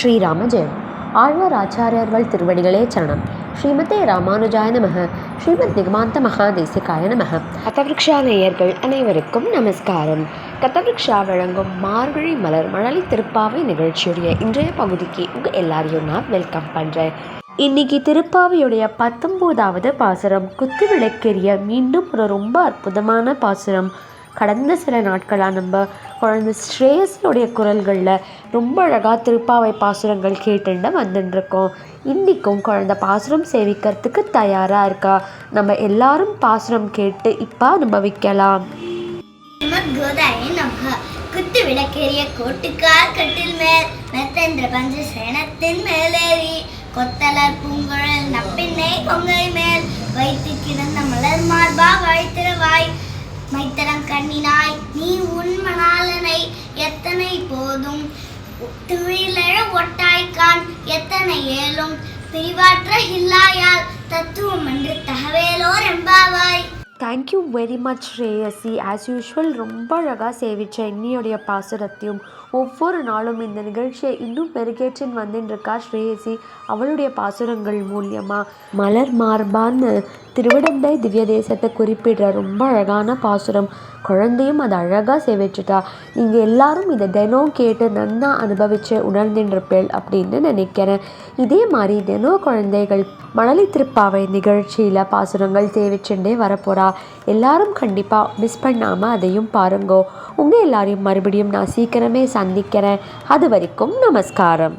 ஸ்ரீராம ஜெயம். ஆழ்வார் ஆச்சாரியர்கள் திருவடிகளே சரணம். ஸ்ரீமதே ராமானுஜாய நமக. ஸ்ரீமத் நிகமாந்த மகாதேசிகாய நமக. கதவிருக்ஷா நேயர்கள் அனைவருக்கும் நமஸ்காரம். கதவிருக்ஷா வழங்கும் மார்கழி மலர் மழலை திருப்பாவை நிகழ்ச்சியுடைய இன்றைய பகுதிக்கு உங்கள் எல்லாரையும் நான் வெல்கம் பண்ணுறேன். இன்னைக்கு திருப்பாவையுடைய 19வது பாசுரம் குத்து விளக்கெரிய மீண்டும் ஒரு ரொம்ப அற்புதமான பாசுரம். கடந்த சில நாட்களாக நம்ம குழந்தை ஸ்ரேயஸனுடைய குரல்களில் ரொம்ப அழகாக திருப்பாவை பாசுரங்கள் கேட்டுட்டு வந்துட்டுருக்கோம். இன்றைக்கும் குழந்தை பாசுரம் சேவிக்கிறதுக்கு தயாராக இருக்கா. நம்ம எல்லாரும் பாசுரம் கேட்டு இப்போ அனுபவிக்கலாம். குத்து விளக்கெரிய கோட்டுக்கார் கட்டில் மேல் மெத்தென்ற பஞ்ச சேனத்தின் மேலேறி கொத்தலர் பூங்குழல் நப்பின்னை கொங்கை மேல் வைத்து கிடந்த மலர் மார்பா வைத்திருவாய் மைத்தரம் கண்ணினாய் நீ உன் மணாலனை எத்தனை போதும் துயிலழ ஒட்டாய்கான் எத்தனை ஏலும் பிரிவாற்ற இல்லாயால் தத்துவம் என்று தகவேலோர் எம்பாவாய். Thank you very much Shreyasi. As usual ரொம்ப அழகாக சேவிச்ச இன்னியோடைய பாசுரத்தையும் ஒவ்வொரு நாளும் இந்த நிகழ்ச்சியை இன்னும் மெருகேற்றின் வந்துட்டுருக்கா ஸ்ரேயசி. அவளுடைய பாசுரங்கள் மூலியமாக மலர் மார்பான்னு திருவிடந்தை திவ்ய தேசத்தை குறிப்பிடுற ரொம்ப அழகான பாசுரம். குழந்தையும் அதை அழகாக சேவிச்சுட்டா. நீங்கள் எல்லாரும் இதை தினம் கேட்டு நன்னா அனுபவித்து உணர்ந்துருப்பேள் அப்படின்னு நினைக்கிறேன். இதே மாதிரி தினம் குழந்தைகள் மழலை திருப்பாவை நிகழ்ச்சியில் பாசுரங்கள் சேவிச்சுட்டே வரப்போகிறா. எல்லாரும் கண்டிப்பாக மிஸ் பண்ணாமல் அதையும் பாருங்கோ. உங்கள் எல்லாரையும் மறுபடியும் நான் சீக்கிரமே சந்திக்கிறேன். அது வரைக்கும் நமஸ்காரம்.